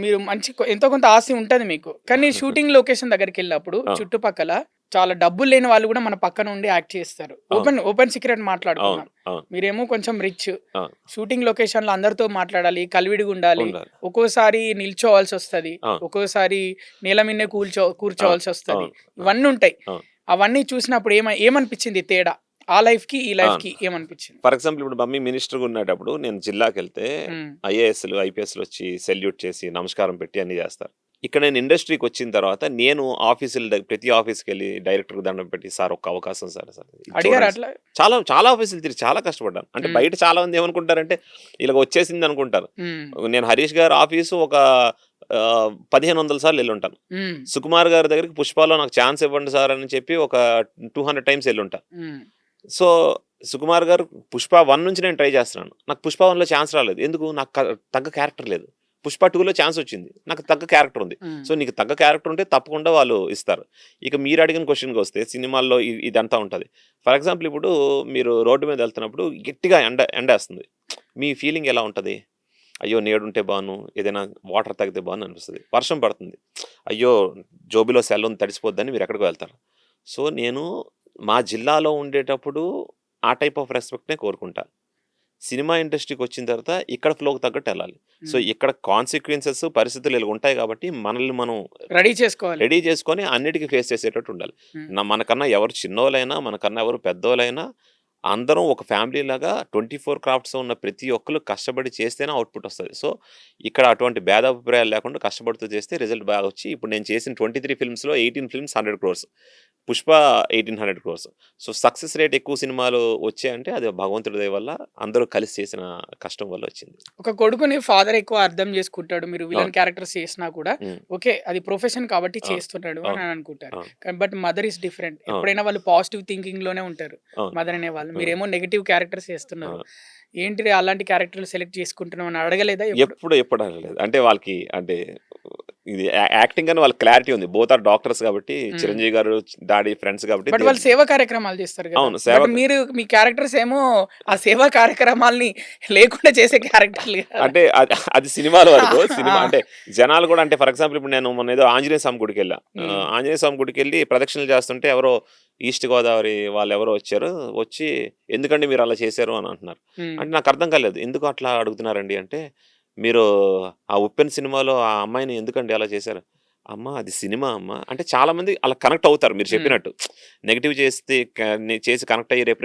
Speaker 1: మీరు మంచి ఎంతో కొంత ఆస్తి ఉంటది మీకు. కానీ షూటింగ్ లొకేషన్ దగ్గరికెళ్ళినప్పుడు
Speaker 2: ఆ!
Speaker 1: చుట్టుపక్కల చాలా డబ్బులు లేని వాళ్ళు కూడా మన పక్కన ఉండి యాక్ట్ చేస్తారు.
Speaker 2: అవును.
Speaker 1: ఓపెన్ సీక్రెట్
Speaker 2: అవును.
Speaker 1: మాట్లాడుకుందాం.
Speaker 2: అవును.
Speaker 1: మీరేమో కొంచెం రిచ్.
Speaker 2: అవును.
Speaker 1: షూటింగ్ లొకేషన్‌లో అందరితో మాట్లాడాలి, కలివిడిగా ఉండాలి.
Speaker 2: ఉండాలి.
Speaker 1: ఒక్కోసారి నిల్చోవాల్సొస్తది.
Speaker 2: అవును.
Speaker 1: ఒక్కోసారి నేల మీదనే
Speaker 2: అవును.
Speaker 1: కూర్చోవాల్సొస్తది.
Speaker 2: అవును. అవును.
Speaker 1: ఇవన్నీ ఉంటాయి.
Speaker 2: అవును.
Speaker 1: అవన్నీ చూసినప్పుడు ఏమనిపించింది తేడా? ఆ లైఫ్‌కి, ఈ
Speaker 2: అవును.
Speaker 1: లైఫ్‌కి ఏమనిపించింది?
Speaker 2: ఫర్ ఎగ్జాంపుల్ ఇప్పుడు మమ్మీ మినిస్టర్‌గా ఉండేటప్పుడు నేను జిల్లాకెళ్తే
Speaker 1: హ్మ్.
Speaker 2: ఐఏఎస్‌లు, ఐపీఎస్‌లు వచ్చి సెల్యూట్ చేసి, నమస్కారం పెట్టి అన్నీ చేస్తారు. ఇక్కడ నేను ఇండస్ట్రీకొచ్చిన తర్వాత నేను ప్రతి ఆఫీస్‌కెళ్ళి డైరెక్టర్‌కి దండం పెట్టి, "సార్ ఒక్క అవకాశం సార్ ఇది
Speaker 1: అడిగారా
Speaker 2: చూడండి."
Speaker 1: అట్లా?
Speaker 2: చాలా చాలా ఆఫీసులు తిరిగి చాలా కష్టపడ్డాను. అంటే
Speaker 1: హ్మ్.
Speaker 2: బయట చాలా మంది ఏమనుకుంటారంటే ఇలాగ వచ్చేసింది అనుకుంటారు.
Speaker 1: హ్మ్.
Speaker 2: నేను హరీష్ గారి ఆఫీసు ఒక 1500 సార్లు ఎళ్ళుంటాను.
Speaker 1: హ్మ్.
Speaker 2: సుకుమార్ గారి దగ్గరికి పుష్పలో నాకు ఛాన్స్ ఇవ్వండి సార్ అని చెప్పి ఒక 200 టైమ్స్ ఎళ్ళుంటా.
Speaker 1: హ్మ్.
Speaker 2: సో, సుకుమార్ గారు 'పుష్ప 1' నుంచి నేను ట్రై చేస్తున్నాను. నాకు 'పుష్ప 1'లో ఛాన్స్ రాలేదు. ఎందుకు? నాకు తగ్గ క్యారెక్టర్ లేదు. 'పుష్ప 2'లో ఛాన్స్ వచ్చింది. నాకు తగ్గ క్యారెక్టర్ ఉంది.
Speaker 1: హ్మ్.
Speaker 2: సో, నీకు తగ్గ క్యారెక్టర్ ఉంటే తప్పకుండా వాళ్ళు ఇస్తారు. ఇక మీరు అడిగిన క్వెషన్‌కొస్తే సినిమాల్లో ఇదంతా ఉంటది. ఫర్ ఎగ్జాంపుల్ ఇప్పుడు మీరు రోడ్డు మీద వెళ్తున్నప్పుడు గట్టిగా ఎండేస్తుంది. మీ ఫీలింగ్ ఎలా ఉంటది? అయ్యో! నీడుంటే బాను, ఏదైనా వాటర్ తాగితే బాను అనిపిస్తది. వర్షం పడుతుంది. అయ్యో! జోబీలో సెల్ ఉంది తడిసిపోద్దని మీరు ఎక్కడికో వెళ్తారు. సో, నేను మా జిల్లాలో ఉండేటప్పుడు ఆ టైప్ ఆఫ్ రెస్పెక్ట్‌నే కోరుకుంటా. సినిమా ఇండస్ట్రీకొచ్చిన తర్వాత ఇక్కడ ఫ్లోకి తగ్గట్టు ఎళ్ళాలి. సో,
Speaker 1: హ్మ్.
Speaker 2: ఇక్కడ కాన్సిక్వెన్సెస్ పరిస్థితులు ఇలా ఉంటాయి కాబట్టి మనల్ని మనం
Speaker 1: రెడీ చేసుకోవాలి.
Speaker 2: రెడీ చేసుకొని అన్నిటికి ఫేస్ చేసేటట్టు ఉండాలి.
Speaker 1: హ్మ్.
Speaker 2: మనకన్నా ఎవరు చిన్నోళ్ళైనా, మనకన్నా ఎవరు పెద్దోళ్ళైనా అందరం ఒక ఫ్యామిలీలాగా 24 క్రాఫ్ట్స్ ఉన్న ప్రతి ఒక్కళ్ళు కష్టపడి చేస్తేనే అవుట్‌పుట్ వస్తది. సో, ఇక్కడ అటువంటి భేదాభిప్రాయాలు లేకుండా కష్టపడుతూ చేస్తే రిజల్ట్ బాగా వచ్చి ఇప్పుడు నేను చేసిన 23 ఫిల్మ్స్‌లో 18 films 100 crores. 'Pushpa' 1800 crores. So, success rate ఎక్కువ సినిమాలు వచ్చాయంటే అది భగవంతుడి దయ వల్ల అందరూ కలిసి చేసిన కష్టం వల్ల వచ్చింది.
Speaker 1: ఒక కొడుకుని ఫాదర్ ఎక్కువ అర్థం చేసుకుంటాడు. మీరు విలన్
Speaker 2: అవును.
Speaker 1: క్యారెక్టర్స్ చేసినా కూడా
Speaker 2: హ్మ్.
Speaker 1: ఓకే. అది ప్రొఫెషన్ కాబట్టి
Speaker 2: అవును.
Speaker 1: చేస్తున్నాడు అని
Speaker 2: అవును.
Speaker 1: అనుకుంటారు.
Speaker 2: అవును.
Speaker 1: కానీ బట్ మదర్ ఈస్ డిఫరెంట్.
Speaker 2: అవును.
Speaker 1: ఎప్పుడైనా వాళ్ళు పాజిటివ్ థింకింగ్‌లోనే ఉంటారు.
Speaker 2: అవును.
Speaker 1: మదర్ అనేవాళ్ళు.
Speaker 2: అవును.
Speaker 1: మీరేమో నెగెటివ్ క్యారెక్టర్స్ చేస్తున్నారు.
Speaker 2: అవును.
Speaker 1: ఏంటిది అలాంటి క్యారెక్టర్‌లు సెలెక్ట్ చేసుకుంటున్నావు అని అడగలేదా ఎప్పుడు?
Speaker 2: ఎప్పుడు అనలేదు. అంటే వాళ్ళకి అంటే ఇది యాక్టింగ్ అని వాళ్ళకి క్లారిటీ ఉంది. బోత్ ఆర్ డాక్టర్స్ కాబట్టి
Speaker 1: హ్మ్.
Speaker 2: చిరంజీవి గారు, డాడీ ఫ్రెండ్స్ కాబట్టి
Speaker 1: బట్ వాళ్ళు సేవా కార్యక్రమాలు చేస్తారు గదా!
Speaker 2: అవును.
Speaker 1: బట్ మీరు మీ క్యారెక్టర్స్ ఏమో ఆ సేవా కార్యక్రమాల్ని లేకుండా చేసే క్యారెక్టర్లు గదా!
Speaker 2: అంటే అది సినిమాల వరకు.
Speaker 1: ఆ!
Speaker 2: సినిమా అంటే జనాలు కూడా అంటే ఫర్ ఎగ్జాంపుల్ ఇప్పుడు నేను మొన్న ఏదో ఆంజనేయ స్వామి గుడికెళ్ళా.
Speaker 1: హ్మ్.
Speaker 2: ఆంజనేయ స్వామి గుడికెళ్ళి ప్రదక్షిణలు చేస్తుంటే ఎవరో ఈస్ట్ గోదావరి వాళ్ళెవరో వచ్చారు. వచ్చి ఎందుకండి మీరు అలా చేశారు అని అంటున్నారు.
Speaker 1: హ్మ్.
Speaker 2: అంటే నాకు అర్థం కాలేదు. ఎందుకు అట్లా అడుగుతున్నారండి అంటే, మీరు ఆ 'ఉప్పెన' సినిమాలో ఆ అమ్మాయిని ఎందుకండి అలా చేశారు? అమ్మ అది సినిమా అమ్మ. అంటే చాలామంది అలా కనెక్ట్ అవుతారు మీరు
Speaker 1: హ్మ్.
Speaker 2: చెప్పినట్టు. నెగెటివ్ చేస్తే చేసి కనెక్ట్ అయ్యి రేపు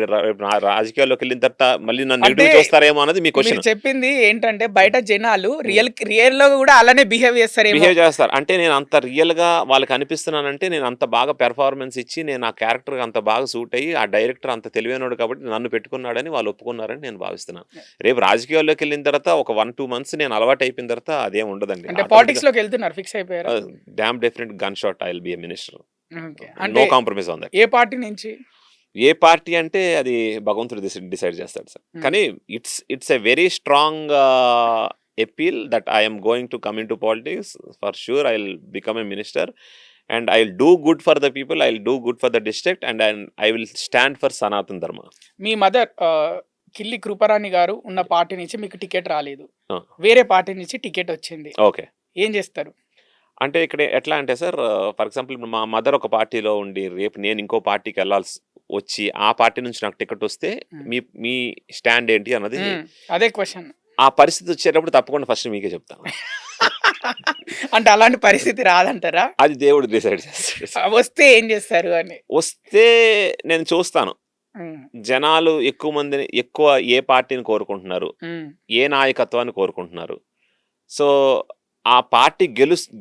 Speaker 2: రాజకీయాల్లోకెళ్ళిన తర్వాత మళ్ళీ నన్ను
Speaker 1: అంటే
Speaker 2: నెగెటివ్ చూస్తారేమో అన్నది మీ
Speaker 1: మీరు
Speaker 2: క్వెషన్.
Speaker 1: చెప్పింది ఏంటంటే బయట జనాలు
Speaker 2: హ్మ్.
Speaker 1: రియల్‌లో గూడా అలానే బిహేవ్ చేస్తారేమో.
Speaker 2: బిహేవ్ చేస్తారు. అంటే నేను అంత రియల్‌గా వాళ్ళకి అనిపిస్తున్నానంటే నేను అంత బాగా పెర్ఫార్మన్స్ ఇచ్చి నేను ఆ క్యారెక్టర్‌కి అంత బాగా సూట్ అయ్యి ఆ డైరెక్టర్ అంత తెలివైనోడు కాబట్టి నన్ను పెట్టుకున్నాడని వాళ్ళు ఒప్పుకున్నారని నేను భావిస్తున్నాను. రేపు రాజకీయాల్లోకెళ్ళిన తర్వాత ఒక 1, 2 మంత్స్ నేను అలవాటు అయిపోయిన తర్వాత అదేం ఉండదండి.
Speaker 1: అంటే
Speaker 2: ఆటోమేటిక్‌గా
Speaker 1: పాలిటిక్స్‌లోకెళ్తున్నారు ఫిక్స్ అయిపోయారా?
Speaker 2: Damn definite gun shot I will be a minister.
Speaker 1: Okay.
Speaker 2: No
Speaker 1: అంటే
Speaker 2: కాంప్రమైజ్ ఆన్ దట్.
Speaker 1: ఏ పార్టీ నుంచి?
Speaker 2: ఏ పార్టీ అంటే అది భగవంతుడు డిసైడ్ చేస్తాడు సార్.
Speaker 1: హ్మ్.
Speaker 2: కానీ it's a very strong appeal that I am going to come into politics. For sure I will become a minister and I will do good for the people. I will do good for the district and I will stand for Sanatan ధర్మ.
Speaker 1: మీ mother కిల్లి కృపారాణి గారు ఉన్న party నుంచి మీకు ticket రాలేదు.
Speaker 2: ఆ!
Speaker 1: వేరే party నుంచి ticket వచ్చింది.
Speaker 2: ఓకే.
Speaker 1: ఏం చేస్తారు?
Speaker 2: అంటే ఇక్కడ ఎట్లా అంటే సార్ ఫర్ ఎగ్జాంపుల్ ఇప్పుడు మా మదర్ ఒక పార్టీలో ఉండి రేపు నేను ఇంకో పార్టీకి వచ్చి ఆ పార్టీ నుంచి నాకు టికెట్ వస్తే
Speaker 1: హ్మ్.
Speaker 2: మీ మీ స్టాండ్ ఏంటి అన్నది
Speaker 1: హ్మ్. అదే క్వెషన్.
Speaker 2: ఆ పరిస్థితి వచ్చేటప్పుడు తప్పకుండా ఫస్ట్ మీకే చెప్తాను.
Speaker 1: అంటే అలాంటి పరిస్థితి రాదంటారా?
Speaker 2: అది దేవుడు డిసైడ్ చేస్తాడు.
Speaker 1: వస్తే ఏం చేస్తారు అని?
Speaker 2: వస్తే నేను చూస్తాను.
Speaker 1: హ్మ్.
Speaker 2: జనాలు ఎక్కువ ఏ పార్టీని కోరుకుంటున్నారు?
Speaker 1: హ్మ్.
Speaker 2: ఏ నాయకత్వాన్ని కోరుకుంటున్నారు? సో, ఆ పార్టీ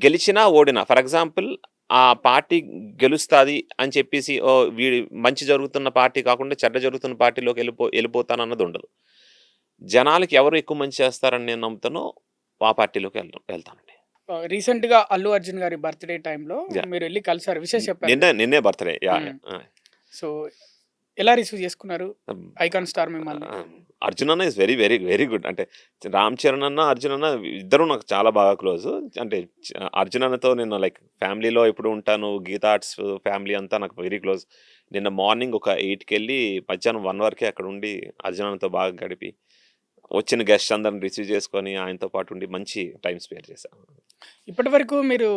Speaker 2: గెలిచినా, ఓడినా ఫర్ ఎగ్జాంపుల్ ఆ పార్టీ గెలుస్తాది అని చెప్పేసి వీడి మంచి జరుగుతున్న పార్టీ కాకుండా చెడ్డ జరుగుతున్న పార్టీలోకి ఎళ్ళిపోతానన్నదుండదు. జనాలకి ఎవరు ఎక్కువ మంచి చేస్తారని నేను నమ్ముతానో ఆ పార్టీలోకి వెళ్తానండి.
Speaker 1: రీసెంట్‌గా 'అల్లు అర్జున్' గారి బర్త్‌డే టైమ్‌లో
Speaker 2: యాహ్!
Speaker 1: మీరెళ్లి కలిసారు. విషెస్ చెప్పారు కదా!
Speaker 2: నిన్నే బర్త్‌డే. యాహ్!
Speaker 1: హ్మ్.
Speaker 2: యాహ్!
Speaker 1: సో, ఎలా రిసీవ్ చేసుకున్నారు
Speaker 2: హ్మ్.
Speaker 1: ఐకాన్ స్టార్ మిమ్మల్ని?
Speaker 2: అర్జున్ అన్న is very, very, very good. అంటే రామ్ చరణ్ అన్న, అర్జున్ అన్న ఇద్దరు నాకు చాలా బాగా క్లోజు. అంటే అర్జున్ అన్నతో నేను లైక్ ఫ్యామిలీలో ఎప్పుడు ఉంటాను. గీతా ఆర్ట్స్ ఫ్యామిలీ అంతా నాకు వెరీ క్లోజ్. నిన్న మార్నింగ్ ఒక 8కెళ్ళి మధ్యాహ్నం 1 వరకే అక్కడ ఉండి అర్జున్ అన్నతో బాగా గడిపి, వచ్చిన గెస్ట్స్ అందరిని రిసీవ్ చేసుకొని ఆయనతో పాటు ఉండి మంచి టైమ్ స్పెండ్ చేశాను.
Speaker 1: ఇప్పటివరకు మీరు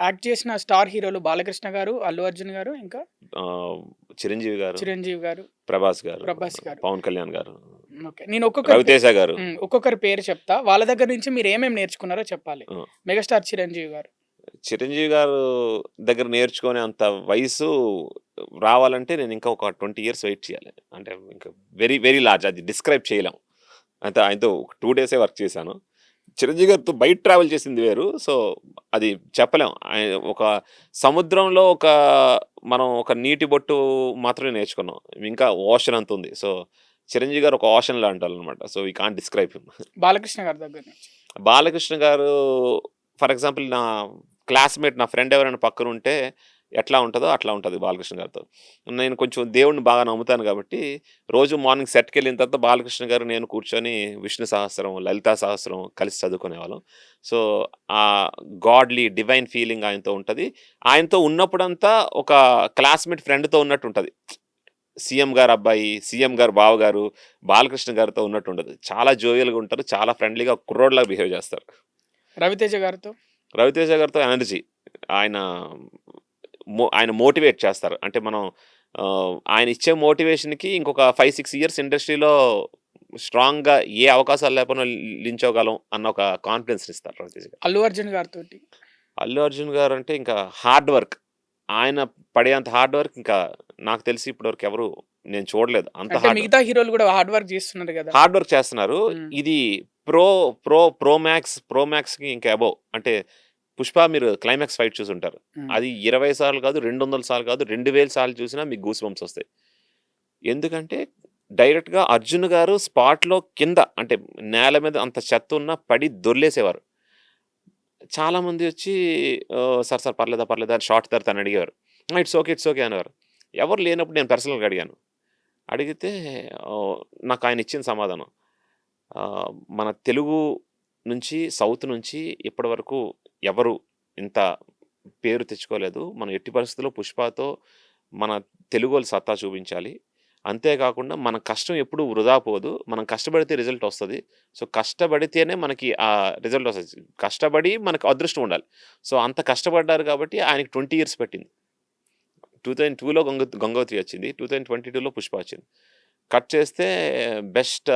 Speaker 1: యాక్ట్ చేసిన స్టార్ హీరోలు 'బాలకృష్ణ' గారు, 'అల్లు అర్జున్' గారు, ఇంకా
Speaker 2: ఆహ్, చిరంజీవి గారు,
Speaker 1: 'చిరంజీవి' గారు,
Speaker 2: ప్రభాస్ గారు,
Speaker 1: 'ప్రభాస్' గారు.
Speaker 2: పవన్ కళ్యాణ్ గారు,
Speaker 1: ఓకే. నేను ఒక్కొక్కరి
Speaker 2: రవితేజ గారు.
Speaker 1: ఒక్కొక్కరి పేరు చెప్తా. వాళ్ళ దగ్గర నుంచి మీరు ఏమేమి నేర్చుకున్నారో చెప్పాలి.
Speaker 2: ఆ!
Speaker 1: మెగాస్టార్ 'చిరంజీవి' గారు.
Speaker 2: చిరంజీవి గారు దగ్గర నేర్చుకునే అంత వయసు రావాలంటే నేను ఇంకా ఒక 20 ఇయర్స్ వెయిట్ చేయాలి. అంటే ఇంకా వెరీ, వెరీ లార్జ్, అది డిస్క్రైబ్ చేయలేం. అయితే ఆయనతో ఒక 2 డేసే వర్క్ చేశాను. చిరంజీవి గారితో బయట ట్రావెల్ చేసింది వేరు. సో, అది చెప్పలేం. ఒక సముద్రంలో మనం ఒక నీటి బొట్టు మాత్రమే నేర్చుకున్నాం. ఇంకా ఓషన్ అంత ఉంది. సో, చిరంజీవి గారు ఒక ఓషన్ లాంటోళ్ళనమాట. So, we can't describe him.
Speaker 1: 'Balakrishna' గారి దగ్గర నుంచి.
Speaker 2: బాలకృష్ణ గారు ఫర్ ఎగ్జాంపుల్ నా క్లాస్‌మేట్, నా ఫ్రెండ్ ఎవరైనా పక్కనుంటే ఎట్లా ఉంటదో అట్లా ఉంటది బాలకృష్ణ గారితో. నేను కొంచెం దేవుడిని బాగా నమ్ముతాను గాబట్టి, రోజు మార్నింగ్ సెట్‌కెళ్ళిన తర్వాత బాలకృష్ణ గారు, నేను కూర్చొని విష్ణు సహస్రం, లలితా సహస్రం కలిసి చదువుకునేవాళ్ళం. సో, ఆ గాడ్‌లీ డివైన్ ఫీలింగ్ ఆయనతో ఉంటది. ఆయనతో ఉన్నప్పుడంతా ఒక క్లాస్‌మేట్ ఫ్రెండ్‌తో ఉన్నట్టుంటది. సీఎం గారి అబ్బాయి, సీఎం గారి బావగారు, బాలకృష్ణ గారితో ఉన్నట్టుండదు. చాలా జోవియల్‌గా ఉంటారు. చాలా ఫ్రెండ్లీగా కుర్రోడిలాగా బిహేవ్ చేస్తారు.
Speaker 1: 'రవితేజ' గారితో?
Speaker 2: రవితేజ గారితో ఎనర్జీ. ఆయన ఆయన మోటివేట్ చేస్తారు. అంటే మనం ఆయన ఇచ్చే మోటివేషన్‌కి ఇంకొక 5, 6 ఇయర్స్ ఇండస్ట్రీలో స్ట్రాంగ్‌గా ఏ అవకాశాలు లేకపోయినా నించోగలం అన్న ఒక కాన్ఫిడెన్స్‌నిస్తారు రవితేజ గారు.
Speaker 1: 'అల్లు అర్జున్' గారితోటి?
Speaker 2: అల్లు అర్జున్ గారంటే ఇంకా హార్డ్ వర్క్. ఆయన పడేంత హార్డ్ వర్క్ ఇంకా నాకు తెలిసి ఇప్పటివరకు ఎవరు నేను చూడలేదు. అంత
Speaker 1: అంటే
Speaker 2: హార్డ్
Speaker 1: మిగతా హీరోలు గూడా హార్డ్ వర్క్ చేస్తున్నారు గదా!
Speaker 2: హార్డ్ వర్క్ చేస్తున్నారు.
Speaker 1: హ్మ్.
Speaker 2: ఇది ప్రో మ్యాక్స్‌కి ఇంకా అబోవ్. అంటే 'పుష్ప' మీరు క్లైమాక్స్ ఫైట్ చూసుంటారు.
Speaker 1: హ్మ్.
Speaker 2: అది 20 సార్లు కాదు, 200 సార్లు కాదు, 2000 సార్లు చూసినా మీకు గూస్ బంప్స్ వస్తాయి. ఎందుకంటే డైరెక్ట్‌గా అర్జున్ గారు స్పాట్‌లో కింద అంటే నేల మీద అంత చెత్తున్నా పడి దొర్లేసేవారు. చాలామంది వచ్చి "సార్ సార్ పర్లేదా? పర్లేదా?" అని షార్ట్ తర్వాత అని అడిగేవారు. It's okay. ఇట్స్ ఓకే అనేవారు. ఎవరు లేనప్పుడు నేను పర్సనల్‌గా అడిగాను. అడిగితే ఆహ్, నాకు ఆయన ఇచ్చిన సమాధానం, మన తెలుగు నుంచి, సౌత్ నుంచి ఇప్పటివరకు ఎవరు ఇంత పేరు తెచ్చుకోలేదు. మనం ఎట్టి పరిస్థితుల్లో 'పుష్పతో' మన తెలుగోళ్ళ సత్తా చూపించాలి. అంతే కాకుండా మన కష్టం ఎప్పుడు వృధా పోదు. మనం కష్టపడితే రిజల్ట్ వస్తది. సో, కష్టపడితేనే మనకి ఆ రిజల్ట్ వస్తది. కష్టపడి మనకు అదృష్టం ఉండాలి. సో, అంత కష్టపడ్డారు కాబట్టి ఆయనకి 20 ఇయర్స్ పట్టింది. 2002లో 'గంగోత్రి' వచ్చింది. 2022లో 'పుష్ప' వచ్చింది. కట్ చేస్తే best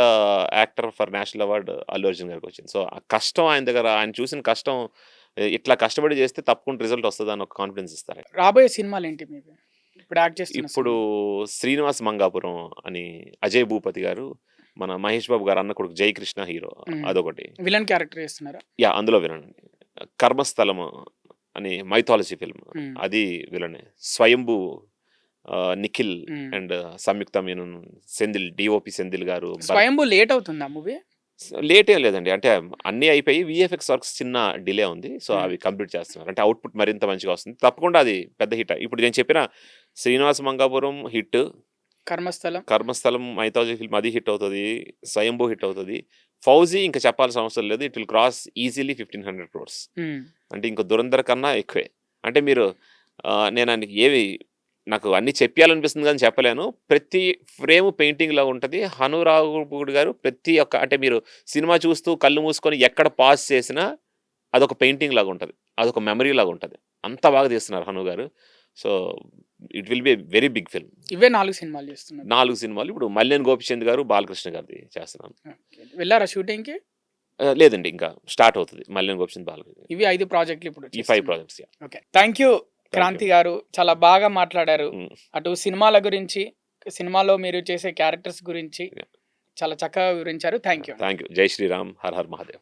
Speaker 2: actor for national award Allu Arjun గారికొచ్చింది. సో, ఆ కష్టం ఆయన దగ్గర, ఆయన చూసిన కష్టం ఇట్లా కష్టపడి చేస్తే తప్పకుండా రిజల్ట్ వస్తదని ఒక కాన్ఫిడెన్స్ ఇస్తారు.
Speaker 1: రాబోయే సినిమాలేంటి మీవి? ఇప్పుడు యాక్ట్ చేస్తున్న
Speaker 2: ఇప్పుడు
Speaker 1: సినిమా?
Speaker 2: 'శ్రీనివాస్ మంగాపురం' అని అజయ్ భూపతి గారు, మన మహేష్ బాబు గారు అన్న కొడుకు 'జయకృష్ణ' హీరో
Speaker 1: హ్మ్.
Speaker 2: అదొకటి.
Speaker 1: విలన్ క్యారెక్టర్ చేస్తున్నారా?
Speaker 2: యాహ్! అందులో విలన్. 'కర్మస్థలం' అని మైథాలజీ ఫిల్మ్.
Speaker 1: హ్మ్.
Speaker 2: అది విలనే. 'స్వయంభూ' నిఖిల్
Speaker 1: హ్మ్.
Speaker 2: And Samyuktha Menon, Senthil, DOP Senthil garu,
Speaker 1: 'Swayambhu' late అవుతుందా మూవీ?
Speaker 2: లేట్ ఏం లేదండి. అంటే అన్నీ అయిపోయి వీఎఫ్ఎక్స్ వర్క్స్ చిన్న డిలే ఉంది. సో,
Speaker 1: హ్మ్.
Speaker 2: అవి కంప్లీట్ చేస్తున్నారు. అంటే అవుట్‌పుట్ మరింత మంచిగా వస్తుంది. తప్పకుండా అది పెద్ద హిట్. ఇప్పుడు నేను చెప్పిన 'Srinivasa Mangapuram' hit,
Speaker 1: 'Karmasthalam'.
Speaker 2: 'Karmasthalam' mythology film అది హిట్ అవుతది. 'స్వయంభూ' హిట్ అవుతది. 'ఫౌజీ' ఇంక చెప్పాల్సిన అవసరం లేదు. It will cross easily 1500 crores.
Speaker 1: Hmm.
Speaker 2: అంటే ఇంక 'దురంధర్' కన్నా ఎక్కువే. అంటే మీరు నేను ఆయనకి నాకు అన్నీ చెప్పేయాలనిపిస్తుంది గానీ చెప్పలేను. ప్రతి ఫ్రేము పెయింటింగ్‌లా ఉంటది. 'హను రాఘవపూడి' గారు ప్రతి ఒక్క, అంటే మీరు సినిమా చూస్తూ కళ్ళు మూసుకొని ఎక్కడ పాజ్ చేసినా అదొక పెయింటింగ్ లాగా ఉంటది. అదొక మెమరీ లాగా ఉంటది. అంత బాగా తీస్తున్నారు 'Hanu' garu. So, it will be very big film.
Speaker 1: ఇవే 4 సినిమాలు చేస్తున్నారు.
Speaker 2: 4 సినిమాలు ఇప్పుడు మల్లేని గోపిచంద్ గారు, బాలకృష్ణ గారిది చేస్తున్నాను.
Speaker 1: ఓకే. వెళ్ళారా షూటింగ్‌కి?
Speaker 2: లేదండి ఇంకా స్టార్ట్ అవుతుంది మల్లేని గోపిచంద్, బాలకృష్ణ.
Speaker 1: ఇవి 5 ప్రాజెక్టులు ఇప్పుడు
Speaker 2: ఈ 5 projects.
Speaker 1: Okay. Thank you Kranti garu. చాలా బాగా మాట్లాడారు. అటు సినిమాల గురించి, సినిమాలో మీరు చేసే క్యారెక్టర్స్ గురించి చాలా చక్కగా వివరించారు. Thank you.
Speaker 2: Thank you. జై శ్రీరామ్, హర్ హర్ మహాదేవ్.